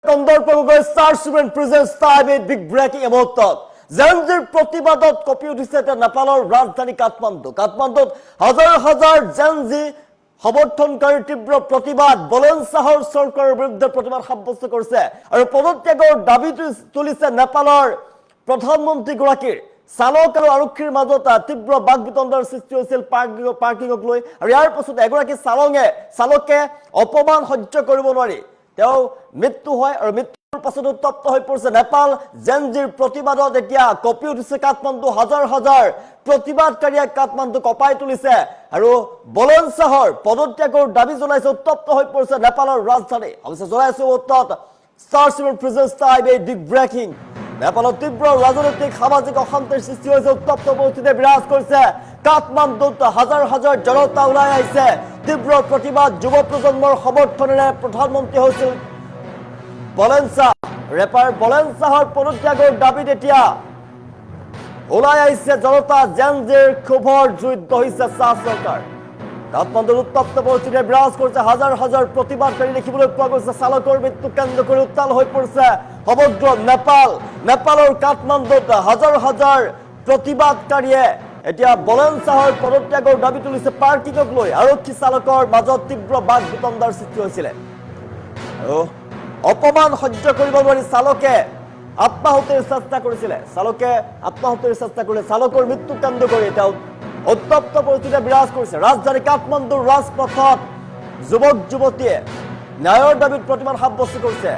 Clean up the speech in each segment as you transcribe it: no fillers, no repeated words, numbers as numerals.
কন্দৰ্পকৈ star student presence time a big breaking মুহূৰ্তত জেনজিৰ প্ৰতিবাদত কঁপি উঠিছে নেপালৰ ৰাজধানী কাঠমাণ্ডুত হাজাৰ হাজাৰ জেনজি সমৰ্থনকাৰী তীব্ৰ প্ৰতিবাদ বলেনশ্বাহৰ চৰকাৰৰ বিৰুদ্ধে প্ৰতিবাদ সাব্যস্ত কৰিছে আৰু পদত্যাগৰ দাবী তুলিছে নেপালৰ প্ৰধানমন্ত্ৰীগৰাকীৰ চালক আৰু আৰক্ষীৰ মাজত তীব্ৰ বাকবিতণ্ডাৰ সৃষ্টি হৈছিল পাৰ্কিংক লৈ আৰু ইয়াৰ পাছত এগৰাকী চালকে অপমান সহ্য কৰিব নোৱাৰি তেওঁ মৃত্যু হয় আৰু মৃত্যুৰ পাছত উত্তপ্ত হৈ পৰিছে নেপাল জেনজিৰ প্ৰতিবাদত এতিয়া কঁপি উঠিছে কাঠমাণ্ডু হাজাৰ হাজাৰ প্ৰতিবাদকাৰীয়ে কাঠমাণ্ডু কঁপাই তুলিছে আৰু বলেনশ্বাহৰ পদত্যাগৰ দাবী জনাইছে উত্তপ্ত হৈ পৰিছে নেপালৰ ৰাজধানী অৱশ্যে জনাইছে উত্তপ্ত star student presence time a big breaking নেপালত তীব্ৰ ৰাজনৈতিক সামাজিক অশান্তিৰ সৃষ্টি হৈছে উত্তপ্ত পৰিস্থিতি বিৰাজ কৰিছে কাঠমাণ্ডুত হাজাৰ হাজাৰ জনতা ওলাই আহিছে তীব্ৰ প্ৰতিবাদ যুৱ প্ৰজন্মৰ সমৰ্থনেৰে প্ৰধানমন্ত্ৰী হৈছিল বলেনশ্বাহ ৰেপাৰ বলেনশ্বাহৰ পদত্যাগৰ দাবীত এতিয়া ওলাই আহিছে জনতা জেনজিৰ ক্ষোভৰ জুইত দহিছে চাহ চৰকাৰ কাঠমাণ্ডুৰ উত্তপ্ত পৰিস্থিতিয়ে বিৰাজ কৰিছে হাজাৰ হাজাৰ প্ৰতিবাদকাৰী দেখিবলৈ পোৱা গৈছে চালকৰ মৃত্যু কেন্দ্ৰ কৰি উত্তাল হৈ পৰিছে সমগ্ৰ নেপালৰ কাঠমাণ্ডুত হাজাৰ হাজাৰ প্ৰতিবাদকাৰীয়ে এতিয়া বলেনশ্বাহৰ পদত্যাগৰ দাবী তুলিছে পাৰ্কিংক লৈ আৰক্ষী চালকৰ মাজত তীব্ৰ বাকবিতণ্ডাৰ সৃষ্টি হৈছিলে আৰু অপমান সহ্য কৰিব নোৱাৰি চালকে আত্মহত্যাৰ চেষ্টা কৰিছিলে চালকৰ মৃত্যু কেন্দ্ৰ কৰি তেওঁ উত্তপ্ত পৰিস্থিতিয়ে বিৰাজ কৰিছে ৰাজধানী কাঠমাণ্ডুৰ ৰাজপথত যুৱক যুৱতীয়ে ন্যায়ৰ দাবীত প্ৰতিবাদ সাব্যস্ত কৰিছে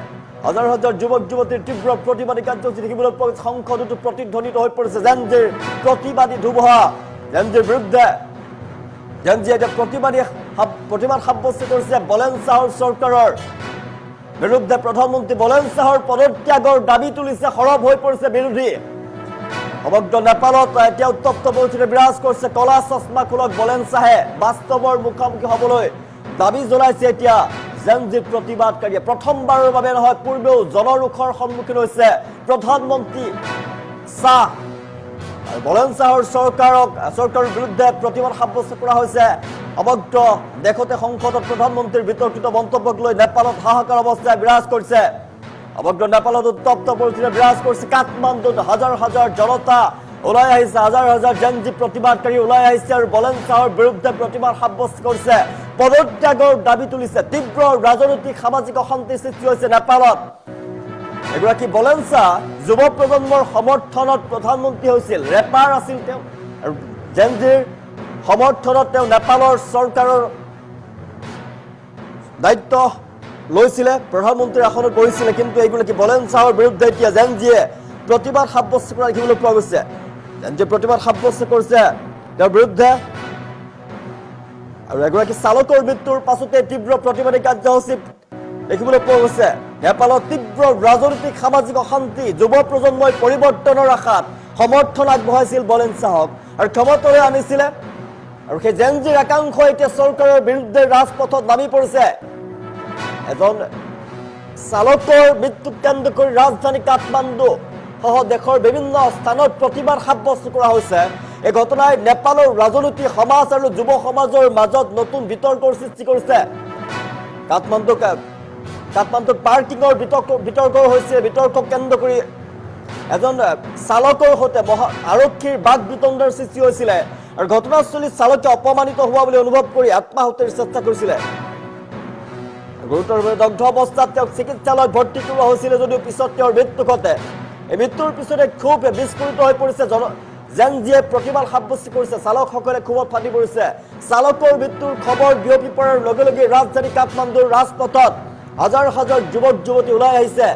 হাজাৰ হাজাৰ যুৱক যুৱতীৰ তীব্ৰ প্ৰতিবাদী কাৰ্যসূচী দেখিবলৈ পোৱা গৈছে সংসদতো প্ৰতিধ্বনিত হৈ পৰিছে জেনজিৰ প্ৰতিবাদী ধুমুহা জেনজিৰ বিৰুদ্ধে জেনজিয়ে এতিয়া প্ৰতিবাদ সাব্যস্ত কৰিছে বলেনশ্বাহৰ চৰকাৰৰ বিৰুদ্ধে প্ৰধানমন্ত্ৰী বলেনশ্বাহৰ পদত্যাগৰ দাবী তুলিছে সৰব হৈ পৰিছে বিৰোধী সমগ্ৰ নেপালত এতিয়া উত্তপ্ত পৰিস্থিতি বিৰাজ কৰিছে কলা চশমা খোলক বলেনশ্বাহে বাস্তৱৰ মুখামুখি হ'বলৈ দাবী জনাইছে এতিয়া জেনজিৰ প্ৰতিবাদকাৰীয়ে প্ৰথমবাৰৰ বাবে নহয় পূৰ্বেও জনৰোষৰ সন্মুখীন হৈছে প্ৰধানমন্ত্ৰী শ্বাহ আৰু বলেনশ্বাহৰ চৰকাৰৰ বিৰুদ্ধে প্ৰতিবাদ সাব্যস্ত কৰা হৈছে সমগ্ৰ দেশতে সংসদত প্ৰধানমন্ত্ৰীৰ বিতৰ্কিত মন্তব্যক লৈ নেপালত হাহাকাৰ অৱস্থাই বিৰাজ কৰিছে সমগ্ৰ নেপালত উত্তপ্ত পৰিস্থিতি বিৰাজ কৰিছে কাঠমাণ্ডুত হাজাৰ হাজাৰ জনতা ওলাই আহিছে হাজাৰ হাজাৰ জেনজি প্ৰতিবাদকাৰী ওলাই আহিছে আৰু বলেনশ্বাহৰ বিৰুদ্ধে প্ৰতিবাদ সাব্যস্ত কৰিছে পদত্যাগৰ দাবী তুলিছে তীব্ৰ ৰাজনৈতিক সামাজিক অশান্তিৰ সৃষ্টি হৈছে নেপালত এগৰাকী বলেনশ্বাহ যুৱ প্ৰজন্মৰ সমৰ্থনত প্ৰধানমন্ত্ৰী হৈছিল ৰেপাৰ আছিল তেওঁ আৰু জেনজিৰ সমৰ্থনত তেওঁ নেপালৰ চৰকাৰৰ দায়িত্ব লৈছিলে প্ৰধানমন্ত্ৰীৰ আসনত বহিছিলে কিন্তু এইগৰাকী বলেনশ্বাহৰ বিৰুদ্ধে এতিয়া জেনজিয়ে প্ৰতিবাদ সাব্যস্ত কৰা দেখিবলৈ পোৱা গৈছে জেনজিয়ে প্ৰতিবাদ সাব্যস্ত কৰিছে তেওঁৰ বিৰুদ্ধে আৰু এগৰাকী চালকৰ মৃত্যুৰ পাছতে তীব্ৰ প্ৰতিবাদী কাৰ্যসূচী দেখিবলৈ পোৱা গৈছে নেপালত তীব্ৰ ৰাজনৈতিক সামাজিক অশান্তি যুৱ প্ৰজন্মই পৰিৱৰ্তনৰ আশাত সমৰ্থন আগবঢ়াইছিল বলেনশ্বাহক আৰু ক্ষমতালৈ আনিছিলে আৰু সেই জেনজিৰ একাংশ এতিয়া চৰকাৰৰ বিৰুদ্ধে ৰাজপথত নামি পৰিছে এজন চালকৰ মৃত্যু কেন্দ্ৰ কৰি ৰাজধানী কাঠমাণ্ডু সহ দেশৰ বিভিন্ন স্থানত প্ৰতিবাদ সাব্যস্ত কৰা হৈছে এই ঘটনাই নেপালৰ ৰাজনৈতিক সমাজ আৰু যুৱ সমাজৰ মাজত নতুন বিতৰ্কৰ সৃষ্টি কৰিছে কাঠমাণ্ডুত পাৰ্কিংৰ বিতৰ্ক হৈছে বিতৰ্কক কেন্দ্ৰ কৰি এজন চালকৰ সৈতে আৰক্ষীৰ বাকবিতণ্ডাৰ সৃষ্টি হৈছিলে আৰু ঘটনাস্থলীত চালকে অপমানিত হোৱা বুলি অনুভৱ কৰি আত্মহত্যাৰ চেষ্টা কৰিছিলে গুৰুতৰভাৱে দগ্ধ অৱস্থাত তেওঁক চিকিৎসালয়ত ভৰ্তি কৰোৱা হৈছিলে যদিও পিছত তেওঁৰ মৃত্যু ঘটে এই মৃত্যুৰ পিছতে ক্ষোভ বিস্ফোৰিত হৈ পৰিছে জেনজিয়ে প্ৰতিবাদ সাব্যস্ত কৰিছে চালকসকলে ক্ষোভত ফাটি পৰিছে চালকৰ মৃত্যুৰ খবৰ বিয়পি পৰাৰ লগে লগে ৰাজধানী কাঠমাণ্ডুৰ ৰাজপথত হাজাৰ হাজাৰ যুৱক যুৱতী ওলাই আহিছে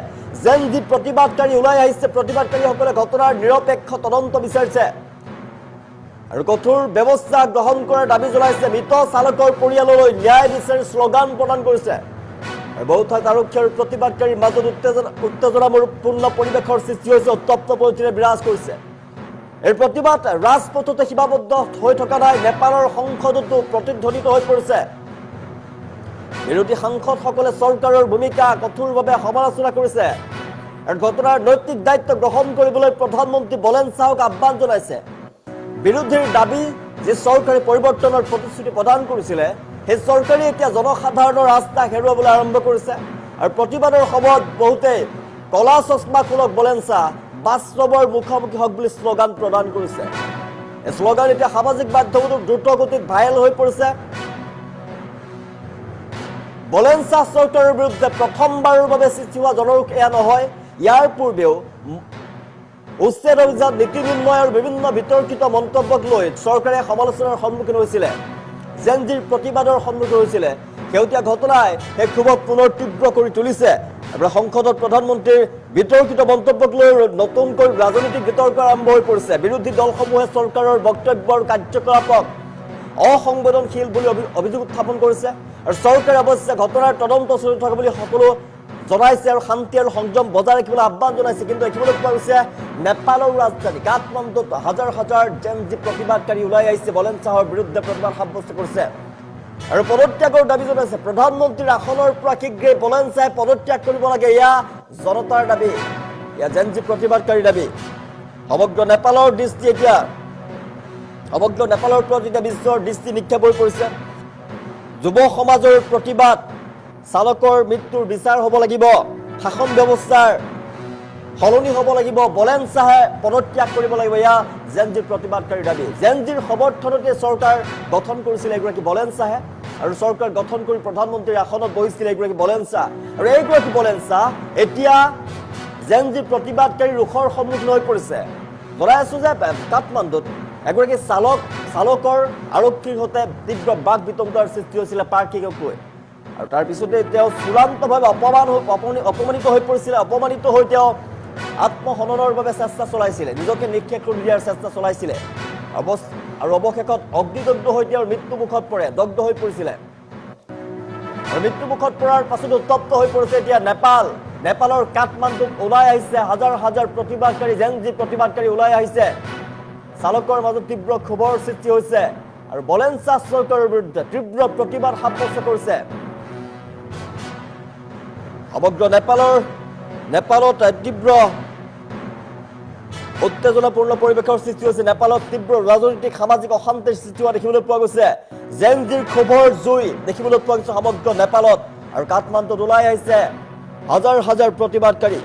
জেনজি প্ৰতিবাদকাৰী ওলাই আহিছে প্ৰতিবাদকাৰীসকলে ঘটনাৰ নিৰপেক্ষ তদন্ত বিচাৰিছে আৰু কঠোৰ ব্যৱস্থা গ্ৰহণ কৰাৰ দাবী জনাইছে মৃত চালকৰ পৰিয়াললৈ ন্যায় বিচাৰি শ্লোগান প্ৰদান কৰিছে বহু ঠাইত আৰক্ষী আৰু প্ৰতিবাদকাৰীৰ মাজত উত্তেজনাপূৰ্ণ পৰিৱেশৰ সৃষ্টি হৈছে উত্তপ্ত পৰিস্থিতি বিৰাজ কৰিছে এই প্ৰতিবাদ ৰাজপথতে সীমাবদ্ধ হৈ থকা নাই নেপালৰ সংসদতো প্ৰতিধ্বনিত হৈ পৰিছে বিৰোধী সাংসদসকলে চৰকাৰৰ ভূমিকা কঠোৰভাৱে সমালোচনা কৰিছে আৰু ঘটনাৰ নৈতিক দায়িত্ব গ্ৰহণ কৰিবলৈ প্ৰধানমন্ত্ৰী বলেনশ্বাহক আহ্বান জনাইছে বিৰোধীৰ দাবী যে চৰকাৰে পৰিৱৰ্তনৰ প্ৰতিশ্ৰুতি প্ৰদান কৰিছিলে সেই চৰকাৰে এতিয়া জনসাধাৰণৰ আস্থা হেৰুৱাবলৈ আৰম্ভ কৰিছে আৰু প্ৰতিবাদৰ সময়ত বহুতে কলা চশমা খোলক বলেঞ্চা বাস্তৱৰ মুখামুখি হওক বুলি শ্লোগান প্ৰদান কৰিছে। এই শ্লোগান এতিয়া সামাজিক মাধ্যমতো দ্ৰুতগতিত ভাইৰেল হৈ পৰিছে। বলেঞ্চা চৰকাৰৰ বিৰুদ্ধে প্ৰথমবাৰৰ বাবে সৃষ্টি হোৱা জনৰোষ এয়া নহয়। ইয়াৰ পূৰ্বেও উচ্ছেদ অভিযান নীতি নিৰ্ণয় আৰু বিভিন্ন বিতৰ্কিত মন্তব্যক লৈ চৰকাৰে সমালোচনাৰ সন্মুখীন হৈছিলে, জেনজিৰ প্ৰতিবাদৰ সন্মুখীন হৈছিলে। শেহতীয়া ঘটনাই সেই ক্ষোভক পুনৰ তীব্ৰ কৰি তুলিছে। সংসদত প্ৰধানমন্ত্ৰীৰ বিতৰ্কিত মন্তব্যক লৈ নতুনকৈ ৰাজনৈতিক বিতৰ্ক আৰম্ভ হৈ পৰিছে। বিৰোধী দলসমূহে চৰকাৰৰ বক্তব্য আৰু কাৰ্যকলাপক অসংবেদনশীল বুলি অভিযোগ উত্থাপন কৰিছে। আৰু চৰকাৰে অৱশ্যে ঘটনাৰ তদন্ত চলি থকা বুলি সকলো জনাইছে আৰু শান্তি আৰু সংযম বজাই ৰাখিবলৈ আহ্বান জনাইছে। কিন্তু দেখিবলৈ পোৱা গৈছে নেপালৰ ৰাজধানী কাঠমাণ্ডুত হাজাৰ হাজাৰ জেনজি প্ৰতিবাদকাৰী ওলাই আহিছে, বলেঞ্চাহৰ বিৰুদ্ধে প্ৰতিবাদ সাব্যস্ত কৰিছে আৰু পদত্যাগৰ দাবী জনাইছে। প্ৰধানমন্ত্ৰীৰ আসনৰ পৰা শীঘ্ৰে বলেঞ্চাই পদত্যাগ কৰিব লাগে, এয়া জনতাৰ দাবী, এয়া জেনজি প্ৰতিবাদকাৰীৰ দাবী। সমগ্ৰ নেপালৰ প্ৰতি এতিয়া বিশ্বৰ দৃষ্টি নিক্ষেপ হৈ পৰিছে। যুৱ সমাজৰ প্ৰতিবাদ, চালকৰ মৃত্যুৰ বিচাৰ হ'ব লাগিব, শাসন ব্যৱস্থাৰ সলনি হ'ব লাগিব, বলেঞ্চাহে পদত্যাগ কৰিব লাগিব, এয়া জেনজিৰ প্ৰতিবাদকাৰীৰ দাবী। জেনজিৰ সমৰ্থনতে চৰকাৰ গঠন কৰিছিল এগৰাকী বলেঞ্চাহে আৰু চৰকাৰ গঠন কৰি প্ৰধানমন্ত্ৰীৰ আসনত বহিছিল এগৰাকী বলেঞ্চা। আৰু এইগৰাকী বলেঞ্চা এতিয়া জেনজিৰ প্ৰতিবাদকাৰী ৰোষৰ সন্মুখীন হৈ পৰিছে। জনাই আছো যে কাঠমাণ্ডুত এগৰাকী চালকৰ আৰক্ষীৰ সৈতে তীব্ৰ বাক বিতংকাৰ সৃষ্টি হৈছিলে পাৰ্কিঙক লৈ। আৰু তাৰ পিছতে তেওঁ চূড়ান্তভাৱে অপমানিত হৈ পৰিছিলে। অপমানিত হৈ তেওঁ আত্মহননৰ বাবে চেষ্টা চলাইছিলে, নিজকে নিক্ষেপ কৰি দিয়াৰ চেষ্টা চলাইছিলে আৰু অৱশেষত অগ্নিদগ্ধ হৈ তেওঁৰ মৃত্যুমুখত পৰে, দগ্ধ হৈ পৰিছিলে। আৰু মৃত্যুমুখত পৰাৰ পাছত উত্তপ্ত হৈ পৰিছে এতিয়া নেপালৰ কাঠমাণ্ডুত ওলাই আহিছে হাজাৰ হাজাৰ প্ৰতিবাদকাৰী, জেনজি প্ৰতিবাদকাৰী ওলাই আহিছে। চালকৰ মাজত তীব্ৰ ক্ষোভৰ সৃষ্টি হৈছে আৰু বলেঞ্চা চৰকাৰৰ বিৰুদ্ধে তীব্ৰ প্ৰতিবাদ সাব্যস্ত কৰিছে। সমগ্ৰ নেপালত তীব্ৰ উত্তেজনাপূৰ্ণ পৰিৱেশৰ সৃষ্টি হৈছে। নেপালত তীব্ৰ ৰাজনৈতিক সামাজিক অশান্তিৰ সৃষ্টি হোৱা দেখিবলৈ পোৱা গৈছে। জেনজিৰ ক্ষোভৰ জুই দেখিবলৈ পোৱা গৈছে সমগ্ৰ নেপালত আৰু কাঠমাণ্ডুত ওলাই আহিছে হাজাৰ হাজাৰ প্ৰতিবাদকাৰী।